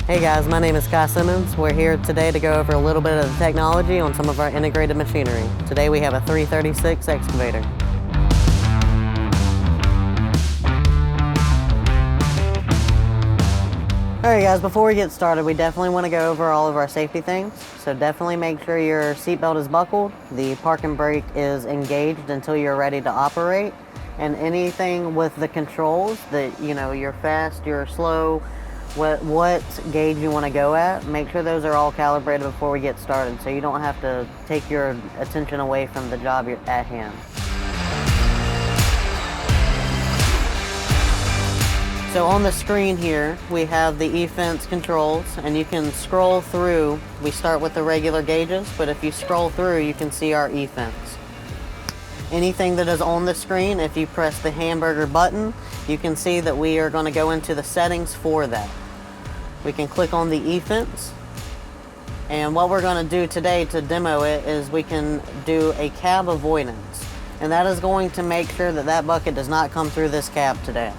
Hey guys, my name is Kai Simmons. We're here today to go over a little bit of the technology on some of our integrated machinery. Today we have a 336 excavator. Alright guys, before we get started, we definitely want to go over all of our safety things. So definitely make sure your seatbelt is buckled, the parking brake is engaged until you're ready to operate, and anything with the controls that, you're fast, you're slow, what gauge you want to go at, make sure those are all calibrated before we get started so you don't have to take your attention away from the job you're at hand. So on the screen here we have the e-fence controls, and you can scroll through. We start with the regular gauges, but if you scroll through you can see our e-fence. Anything that is on the screen, if you press the hamburger button, you can see that we are going to go into the settings for that. We can click on the e-fence, and what we're going to do today to demo it is we can do a cab avoidance, and that is going to make sure that that bucket does not come through this cab today.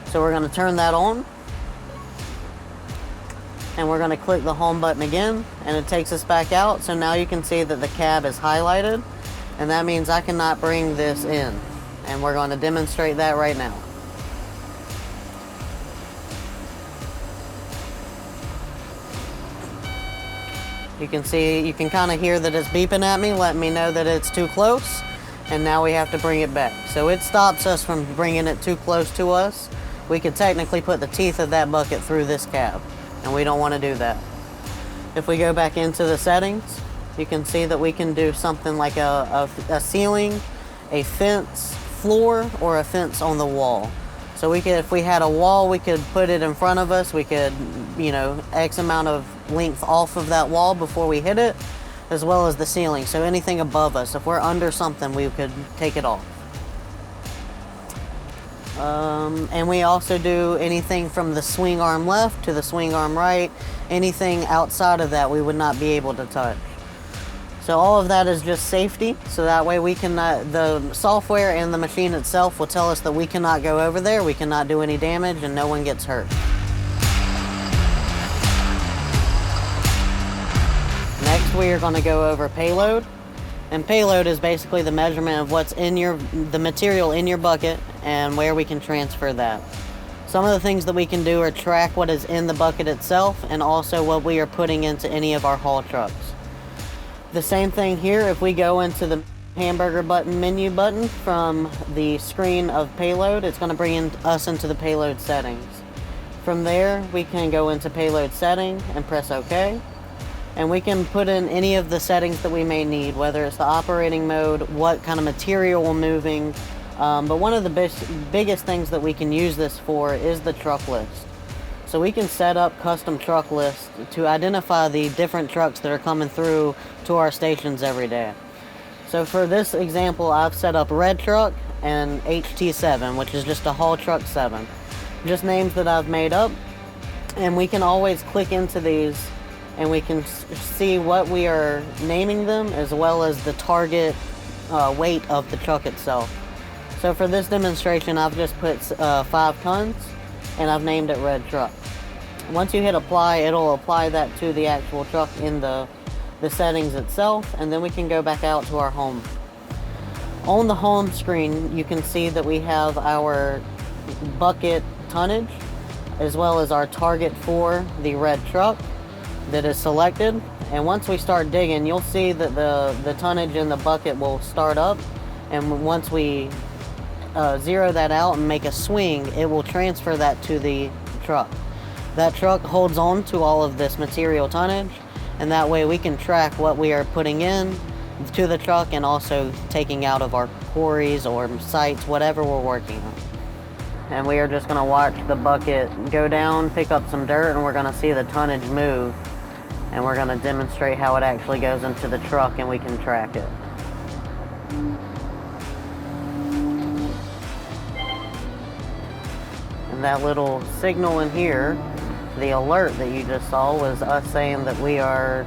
So we're going to turn that on, and we're going to click the home button again, and it takes us back out. So now you can see that the cab is highlighted, and that means I cannot bring this in, and we're going to demonstrate that right now. You can see, you can kind of hear that it's beeping at me, letting me know that it's too close, and now we have to bring it back. So it stops us from bringing it too close to us. We could technically put the teeth of that bucket through this cab, and we don't want to do that. If we go back into the settings, you can see that we can do something like a ceiling, a fence floor, or a fence on the wall. So we could, if we had a wall, we could put it in front of us. We could, X amount of length off of that wall before we hit it, as well as the ceiling. So anything above us, if we're under something, we could take it off. And we also do anything from the swing arm left to the swing arm right. Anything outside of that we would not be able to touch. So all of that is just safety, so that way we cannot, the software and the machine itself will tell us that we cannot go over there, we cannot do any damage, and no one gets hurt. Next we are going to go over payload. And payload is basically the measurement of what's in the material in your bucket and where we can transfer that. Some of the things that we can do are track what is in the bucket itself, and also what we are putting into any of our haul trucks. The same thing here, if we go into the hamburger button menu button from the screen of payload, it's going to bring us into the payload settings. From there we can go into payload setting and press OK. And we can put in any of the settings that we may need, whether it's the operating mode, what kind of material we're moving. But one of the biggest things that we can use this for is the truck list. So we can set up custom truck lists to identify the different trucks that are coming through to our stations every day. So for this example, I've set up red truck and HT7, which is just a haul truck 7. Just names that I've made up, and we can always click into these and we can see what we are naming them, as well as the target weight of the truck itself. So for this demonstration, I've just put 5 tons, and I've named it red truck. Once you hit apply, it'll apply that to the actual truck in the settings itself, and then we can go back out to our home. On the home screen, you can see that we have our bucket tonnage, as well as our target for the red truck that is selected. And once we start digging, you'll see that the tonnage in the bucket will start up, and once we zero that out and make a swing, it will transfer that to the truck. That truck holds on to all of this material tonnage, and that way we can track what we are putting in to the truck and also taking out of our quarries or sites, whatever we're working on. And we are just going to watch the bucket go down, pick up some dirt, and we're going to see the tonnage move. And we're going to demonstrate how it actually goes into the truck, and we can track it. And that little signal in here, the alert that you just saw, was us saying that we are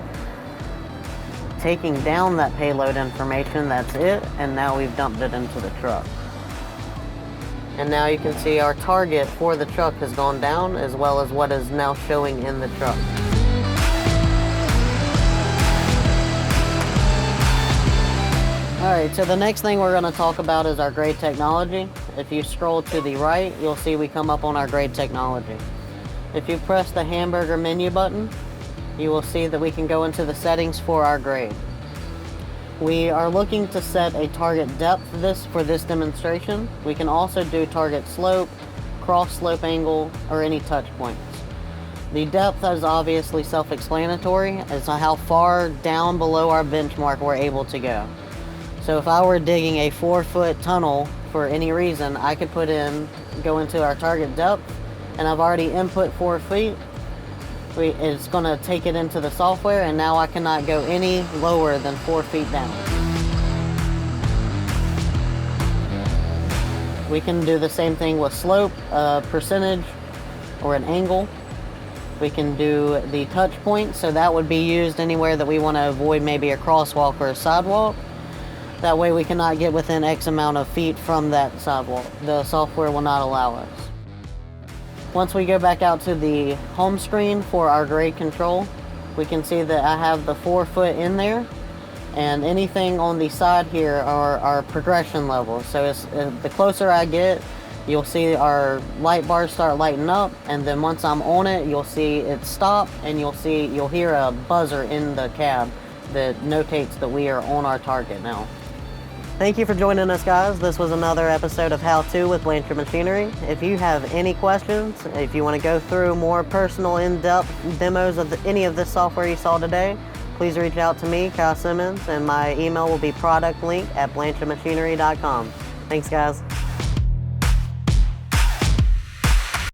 taking down that payload information. That's it, and now we've dumped it into the truck. And now you can see our target for the truck has gone down, as well as what is now showing in the truck. Alright, so the next thing we're going to talk about is our grade technology. If you scroll to the right, you'll see we come up on our grade technology. If you press the hamburger menu button, you will see that we can go into the settings for our grade. We are looking to set a target depth for this demonstration. We can also do target slope, cross slope angle, or any touch points. The depth is obviously self-explanatory as to how far down below our benchmark we're able to go. So if I were digging a 4-foot tunnel for any reason, I could go into our target depth, and I've already input 4 feet. It's going to take it into the software, and now I cannot go any lower than 4 feet down. We can do the same thing with slope, percentage, or an angle. We can do the touch point, so that would be used anywhere that we want to avoid maybe a crosswalk or a sidewalk. That way we cannot get within X amount of feet from that sidewalk. The software will not allow us. Once we go back out to the home screen for our grade control, we can see that I have the 4 foot in there, and anything on the side here are our progression levels. So the closer I get, you'll see our light bars start lighting up, and then once I'm on it, you'll see it stop, and you'll hear a buzzer in the cab that notates that we are on our target now. Thank you for joining us, guys. This was another episode of How To with Blanchard Machinery. If you have any questions, if you want to go through more personal, in-depth demos of any of this software you saw today, please reach out to me, Kyle Simmons, and my email will be productlink@blanchardmachinery.com. Thanks, guys.